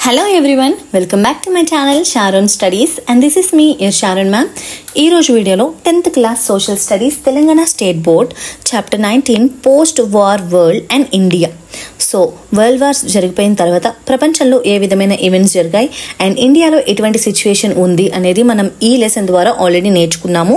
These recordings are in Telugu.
Hello everyone, welcome back to my channel Sharon Studies and this is me, your Sharon ma'am. ఈ రోజు వీడియోలో 10th class social studies Telangana state board chapter 19 post war world and India. So world wars జరిగిపోయిన తర్వాత ప్రపంచంలో ఏ విధమైన ఈవెంట్స్ జరిగాయి అండ్ ఇండియాలో ఎటువంటి సిచ్యువేషన్ ఉంది అనేది మనం ఈ లెసన్ ద్వారా ఆల్రెడీ నేర్చుకున్నాము.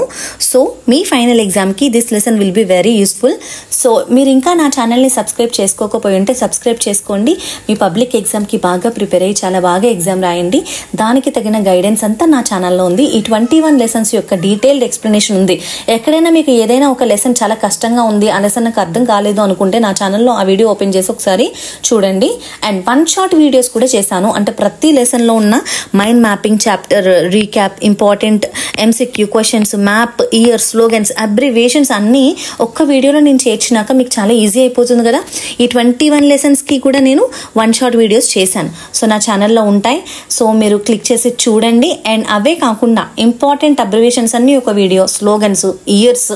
సో మీ ఫైనల్ ఎగ్జామ్కి this lesson will be very useful. So మీరు ఇంకా నా ఛానల్ని సబ్స్క్రైబ్ చేసుకోకపోయి ఉంటే సబ్స్క్రైబ్ చేసుకోండి. మీ పబ్లిక్ ఎగ్జామ్కి బాగా ప్రిపేర్ అయ్యి చాలా బాగా ఎగ్జామ్ రాయండి. దానికి తగిన గైడెన్స్ అంతా నా ఛానల్లో ఉంది. ఈ 21 లెసన్స్ యొక్క డీటెయిల్డ్ ఎక్స్ప్లెనేషన్ ఉంది. ఎక్కడైనా మీకు ఏదైనా ఒక లెసన్ చాలా కష్టంగా ఉంది, ఆ లెసన్ నాకు అర్థం కాలేదు అనుకుంటే నా ఛానల్లో ఆ వీడియో ఓపెన్ చేసి ఒకసారి చూడండి. అండ్ 1 షార్ట్ వీడియోస్ కూడా చేశాను. అంటే ప్రతి లెసన్లో ఉన్న mind mapping chapter recap, important MCQ questions, map, year, slogans, abbreviations అన్నీ ఒక్క వీడియోలో నేను చేర్చినాక మీకు చాలా ఈజీ అయిపోతుంది కదా. ఈ 21 లెసన్స్కి కూడా నేను 1 షార్ట్ వీడియోస్ చేశాను. సో నా ఛానల్లో ఉంటాయి. సో మీరు క్లిక్ చేసి చూడండి. అండ్ అవే కాకుండా ఇంపార్టెంట్ అబ్రివేషన్స్ అన్నీ ఒక video, slogans, years,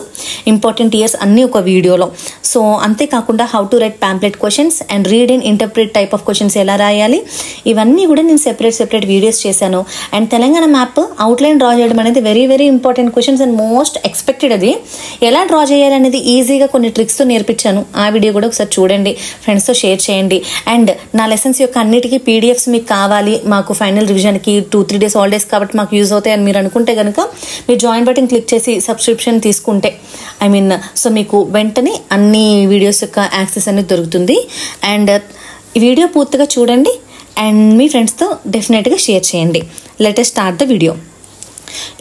important years అన్నీ ఒక వీడియోలో. సో అంతేకాకుండా how to right pamphlet questions and read and interpret type of questions ఎలా రాయాలి ఇవన్నీ కూడా నేను సెపరేట్ వీడియోస్ చేశాను. And Telangana map outline draw చేయడం అనేది very very important questions and most expected. అది ఎలా డ్రా చేయాలనేది ఈజీగా కొన్ని ట్రిక్స్తో నేర్పించాను. ఆ వీడియో కూడా ఒకసారి చూడండి, ఫ్రెండ్స్తో షేర్ చేయండి. అండ్ నా లెసన్స్ యొక్క అన్నిటికీ పీడిఎఫ్స్ మీకు కావాలి, మాకు ఫైనల్ రివిజన్కి 2-3 డేస్ హాలిడేస్ కాబట్టి మాకు యూజ్ అవుతాయి అని మీరు అనుకుంటే కనుక మీరు జాయిన్ బటన్ క్లిక్ చేసి సబ్స్క్రిప్షన్ తీసుకుంటే సో మీకు వెంటనే అన్ని వీడియోస్ యొక్క యాక్సెస్ అనేది దొరుకుతుంది. అండ్ ఈ వీడియో పూర్తిగా చూడండి అండ్ మీ ఫ్రెండ్స్తో డెఫినెట్గా షేర్ చేయండి. Let us start the video.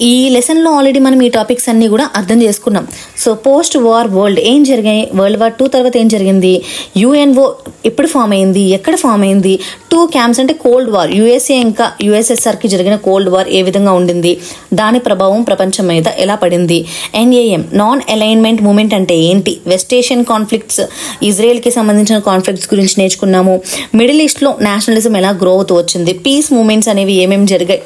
ఈ లెసన్లో ఆల్రెడీ మనం ఈ టాపిక్స్ అన్నీ కూడా అర్థం చేసుకున్నాం. సో పోస్ట్ వార్ వరల్డ్ ఏం జరిగాయి, వరల్డ్ వార్ 2 తర్వాత ఏం జరిగింది, యుఎన్ఓ ఎప్పుడు ఫామ్ అయింది, ఎక్కడ ఫామ్ అయింది, 2 క్యాంప్స్ అంటే కోల్డ్ వార్, యుఎస్ఏ ఇంకా యుఎస్ఎస్ఆర్కి జరిగిన కోల్డ్ వార్ ఏ విధంగా ఉండింది, దాని ప్రభావం ప్రపంచం మీద ఎలా పడింది, ఎన్ఏఎం నాన్ అలైన్మెంట్ మూమెంట్ అంటే ఏంటి, వెస్ట్ ఏషియన్ కాన్ఫ్లిక్ట్స్, ఇజ్రాయెల్కి సంబంధించిన కాన్ఫ్లిక్ట్స్ గురించి నేర్చుకున్నాము, మిడిల్ ఈస్ట్లో నేషనలిజం ఎలా గ్రో అవుతూ వచ్చింది, పీస్ మూమెంట్స్ అనేవి ఏమేమి జరిగాయి,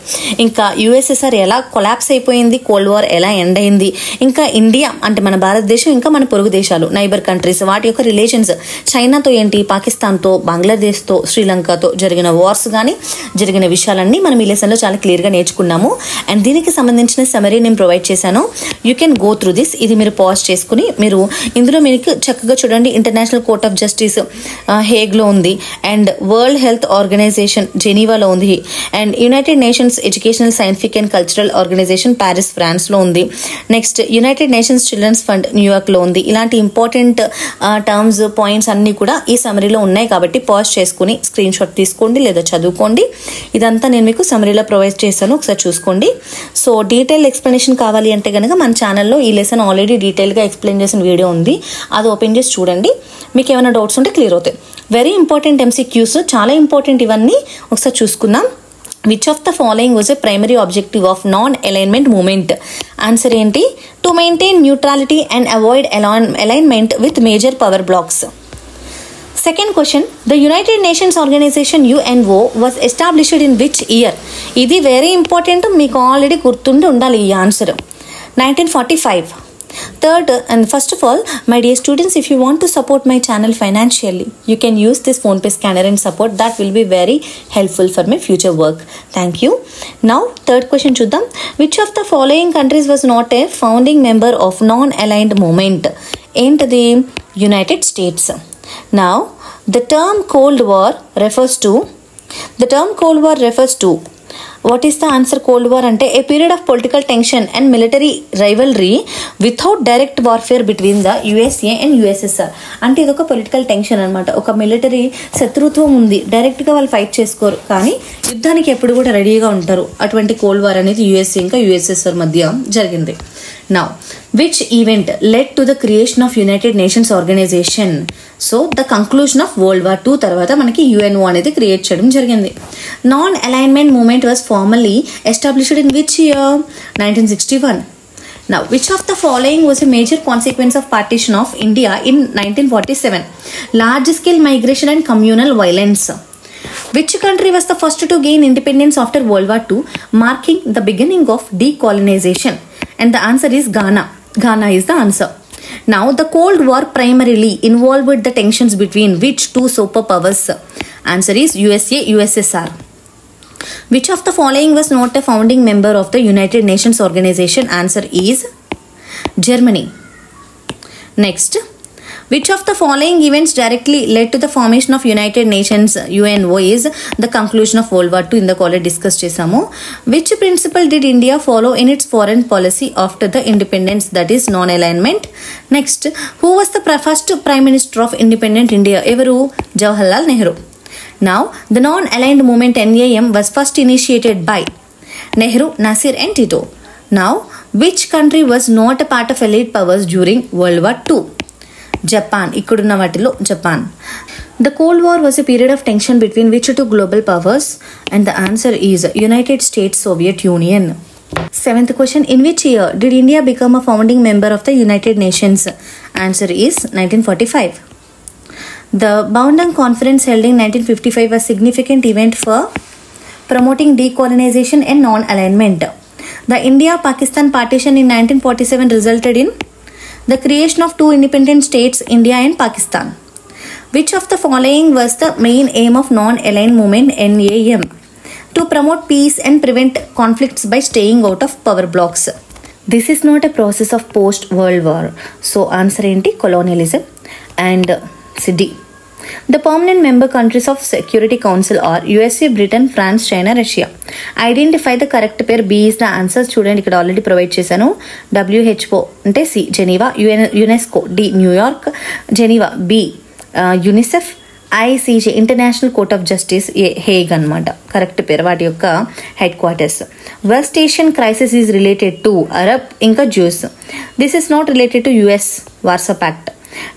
ఇంకా యుఎస్ఎస్ఆర్ ఎలా కొలాప్స్ అయిపోయింది, కోల్డ్ వార్ ఎలా ఎండ్ అయింది, ఇంకా ఇండియా అంటే మన భారతదేశం ఇంకా మన పొరుగు దేశాలు నైబర్ కంట్రీస్ వాటి యొక్క రిలేషన్స్, చైనాతో ఏంటి, పాకిస్తాన్తో, బంగ్లాదేశ్తో, శ్రీలంకతో జరిగిన వార్స్ కానీ జరిగిన విషయాలన్నీ మనం ఈ లెసన్లో చాలా క్లియర్గా నేర్చుకున్నాము. అండ్ దీనికి సంబంధించిన సమరీ నేను ప్రొవైడ్ చేశాను. You can go through this. ఇది మీరు పాజ్ చేసుకుని మీరు ఇందులో మీకు చక్కగా చూడండి. ఇంటర్నేషనల్ కోర్ట్ ఆఫ్ జస్టిస్ హేగ్లో ఉంది, అండ్ వరల్డ్ హెల్త్ ఆర్గనైజేషన్ జెనీవాలో ఉంది, and United Nations Educational Scientific and Cultural Organization Paris ఫ్రాన్స్లో ఉంది, next United Nations Children's Fund న్యూయార్క్లో ఉంది. ఇలాంటి ఇంపార్టెంట్ టర్మ్స్ పాయింట్స్ అన్నీ కూడా ఈ సమరీలో ఉన్నాయి కాబట్టి పాజ్ చేసుకుని స్క్రీన్ షాట్ తీసుకోండి లేదా చదువుకోండి. ఇదంతా నేను మీకు సమరీలో ప్రొవైడ్ చేశాను, ఒకసారి చూసుకోండి. సో డీటెయిల్ ఎక్స్ప్లెనేషన్ కావాలి అంటే కనుక మన ఛానల్లో ఈ లెసన్ ఆల్రెడీ డీటెయిల్గా ఎక్స్ప్లెయిన్ చేసిన వీడియో ఉంది, అది ఓపెన్ చేసి చూడండి. మీకు ఏమైనా డౌట్స్ ఉంటే క్లియర్ అవుతాయి. వెరీ ఇంపార్టెంట్ ఎంసీక్యూస్, చాలా ఇంపార్టెంట్ ఇవన్నీ. ఒకసారి చూసుకుందాం. Which of the following was a primary objective of non-alignment movement? Answer ఏంటి? To maintain neutrality and avoid alignment with major power blocks. Second question, the United Nations Organization UNO was established in which year? ఇది వెరీ ఇంపార్టెంట్, మీకు ఆల్రెడీ గుర్తుండి ఉండాలి ఈ answer. 1945. Third, and first of all, my dear students, if you want to support my channel financially, you can use this PhonePe scanner and support. That will be very helpful for my future work. Thank you. Now, third question చూద్దాం. Which of the following countries was not a founding member of non-aligned movement? ఏంటది? United States. Now, the term Cold War refers to what is the answer? Cold War అంటే a period of political tension and military rivalry without direct warfare between the USA and USSR. అంటే ఇది ఒక పొలిటికల్ టెన్షన్ అనమాట. ఒక మిలిటరీ శత్రుత్వం ఉంది, డైరెక్ట్గా వాళ్ళు ఫైట్ చేసుకోరు కానీ యుద్ధానికి ఎప్పుడు కూడా రెడీగా ఉంటారు. అటువంటి కోల్డ్ వార్ అనేది యుఎస్ఏ ఇంకా యుఎస్ఎస్ఆర్ మధ్య జరిగింది. Now, which event led to the creation of United Nations Organization? So the conclusion of world war 2 తర్వాత మనకి యుఎన్ఓ అనేది క్రియేట్ చేయడం జరిగింది. Non alignment moment was formally established in which year? 1961. Now, which of the following was a major consequence of partition of India in 1947? Large scale migration and communal violence. Which country was the first to gain independence after World War II, marking the beginning of decolonization? And the answer is Ghana. Ghana is the answer. Now, the Cold War primarily involved the tensions between which 2 superpowers? Answer is USA, USSR. Which of the following was not a founding member of the United Nations organization? Answer is Germany. Next, which of the following events directly led to the formation of United Nations UNO is the conclusion of World War II? In the college discuss చేసాము. Which principle did India follow in its foreign policy after the independence? That is non-alignment. Next, who was the first Prime Minister of independent India? Evaru? Jawaharlal Nehru. Now, the non-aligned movement NAM was first initiated by Nehru, Nasir and Tito. Now, which country was not a part of elite powers during World War II? Japan. ఇక్కడున్న వాటిలో Japan. The Cold War was a period of tension between which two global powers? And the answer is United States Soviet Union. Seventh question, in which year did India become a founding member of the United Nations? Answer is 1945. The Bandung Conference held in 1955 was a significant event for promoting decolonization and non-alignment. The India-Pakistan partition in 1947 resulted in the creation of two independent states, India and Pakistan. Which of the following was the main aim of non-aligned movement NAM? To promote peace and prevent conflicts by staying out of power blocks. This is not a process of post-World War. So answer enti colonialism. And D. The permanent member countries of Security Council are USA, Britain, France, China, Russia. Identify the correct pair. B is the answer. Student ఇక్కడ ఆల్రెడీ ప్రొవైడ్ చేశాను. WHO అంటే C Geneva, UNESCO D New York, Geneva B UNICEF, ICJ international court of justice Hague అనమాట కరెక్ట్ పేరు వాటి యొక్క headquarters. West Asian crisis is related to Arab ఇంకా Jews. This is not related to US Warsaw pact.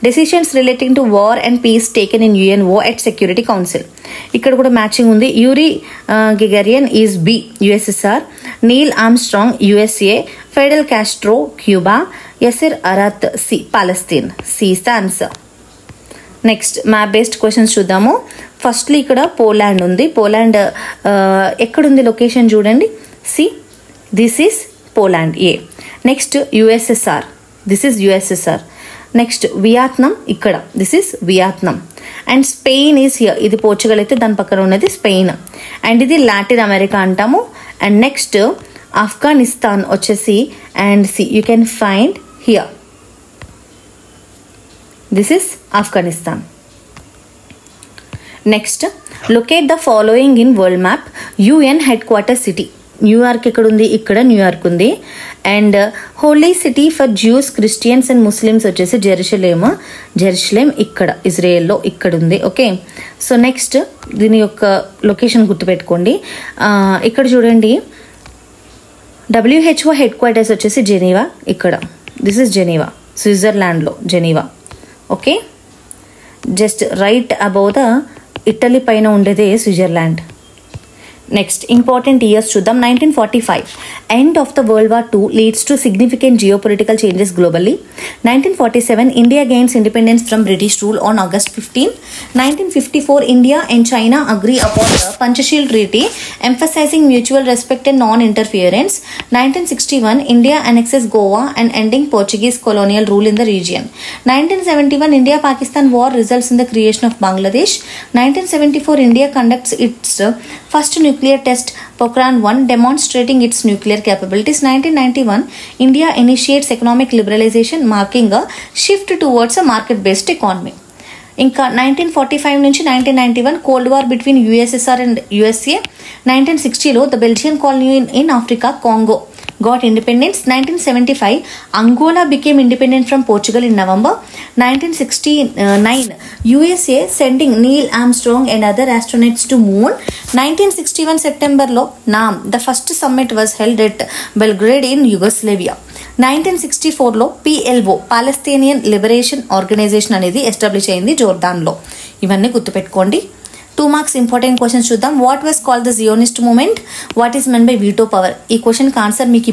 Decisions relating to war and peace taken in UNO at Security Council. ఇక్కడ కూడా మ్యాచింగ్ ఉంది. Yuri Gagarin is B USSR, Neil Armstrong USA, Fidel Castro Cuba, Yasser Arafat C Palestine. C is the answer. Next map based questions చూద్దాము. ఫస్ట్లీ ఇక్కడ పోలాండ్ ఉంది. పోలాండ్ ఎక్కడుంది లొకేషన్ చూడండి. See this is Poland A. Next USSR, this is USSR. Next Vietnam ఇక్కడ, this is Vietnam. And Spain is here, ఇది పోర్చుగల్ అయితే దాని పక్కన ఉన్నది స్పెయిన్. అండ్ ఇది లాటిన్ అమెరికా అంటాము. అండ్ నెక్స్ట్ ఆఫ్ఘనిస్తాన్ వచ్చేసి and see you can find here, this is Afghanistan. Next locate the following in world map. UN head quarter city New York ఎక్కడ ఉంది? ఇక్కడ న్యూయార్క్ ఉంది. And Holi city for juice, Christians and Muslims వచ్చేసి జెరూసలేం ఇక్కడ ఇజ్రాయెల్లో ఇక్కడ ఉంది. ఓకే, సో నెక్స్ట్ దీని యొక్క లొకేషన్ గుర్తుపెట్టుకోండి. ఇక్కడ చూడండి WHO హెడ్ క్వార్టర్స్ వచ్చేసి జెనీవా ఇక్కడ, దిస్ ఇస్ జెనీవా స్విట్జర్లాండ్లో Geneva. Okay, just right above the Italy పైన ఉండేదే స్విట్జర్లాండ్. నెక్స్ట్ ఇంపార్టెంట్ ఇయర్స్ చూద్దాం. 1945 end of the world war II leads to significant geopolitical changes globally. 1947 India gains independence from British rule on August 15. 1954 India and China agree upon the Panchsheel treaty emphasizing mutual respect and non interference. 1961 India annexes Goa and ending Portuguese colonial rule in the region. 1971 India-Pakistan war results in the creation of Bangladesh. 1974 India conducts its first nuclear test Pokhran 1 demonstrating its nuclear capabilities. 1991 India initiates economic liberalization marking a shift towards a market based economy. ఇంకా 1945 నుంచి 1991 cold war between USSR and USA. 1960లో the Belgian colony in Africa Congo got independence. 1975 Angola became independent from Portugal in November. 1969 USA sending Neil Armstrong and other astronauts to moon. 1961 September lo NAM, the first summit was held at Belgrade in Yugoslavia. 1964 లో PLO పాలస్తీనియన్ లిబరేషన్ ఆర్గనైజేషన్ అనేది ఎస్టాబ్లిష్ అయింది జోర్దాన్లో. ఇవన్నీ గుర్తుపెట్టుకోండి. 2 మార్క్స్ ఇంపార్టెంట్ క్వశ్చన్స్ చూద్దాం. What was called the Zionist movement? What is meant by veto power? ఈ క్వశ్చన్కి ఆన్సర్ మీకు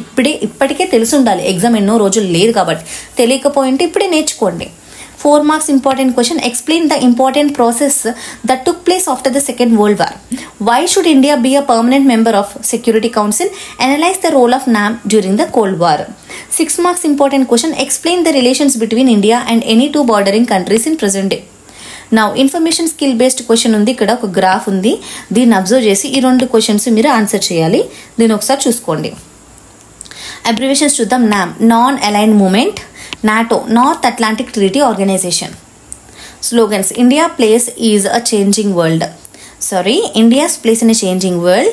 ఇప్పటికే తెలిసి ఉండాలి. ఎగ్జామ్ ఎన్నో రోజులు లేదు కాబట్టి, తెలియకపోయింటే ఇప్పుడే నేర్చుకోండి. 4 marks important question. Explain the important process that took place after the Second World War. Why should India be a permanent member of Security Council? Analyse the role of NAM during the Cold War. 6 marks important question. Explain the relations between India and any 2 bordering countries in present day. నా ఇన్ఫర్మేషన్ స్కిల్ బేస్డ్ క్వశ్చన్ ఉంది, ఇక్కడ ఒక గ్రాఫ్ ఉంది, దీన్ని అబ్జర్వ్ చేసి ఈ 2 క్వశ్చన్స్ మీరు ఆన్సర్ చేయాలి. దీన్ని ఒకసారి చూసుకోండి. అబ్రివేషన్స్ చూద్దాం. NAM non aligned movement, NATO North Atlantic treaty organisation. Slogans India's place in a changing world.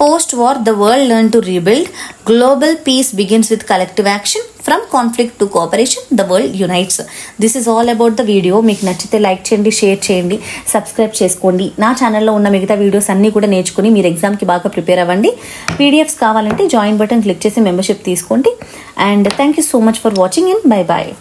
Post-war, the world learned to rebuild. Global peace begins with collective action. From conflict to cooperation, the world unites. This is all about the video. మీకు నచ్చితే లైక్ చేయండి, షేర్ చేయండి, సబ్స్క్రైబ్ చేసుకోండి. నా ఛానల్లో ఉన్న మిగతా వీడియోస్ అన్నీ కూడా నేర్చుకుని మీరు ఎగ్జామ్కి బాగా ప్రిపేర్ అవ్వండి. పీడిఎఫ్స్ కావాలంటే జాయిన్ బటన్ క్లిక్ చేసి మెంబర్షిప్ తీసుకోండి. And thank you so much for watching and bye bye.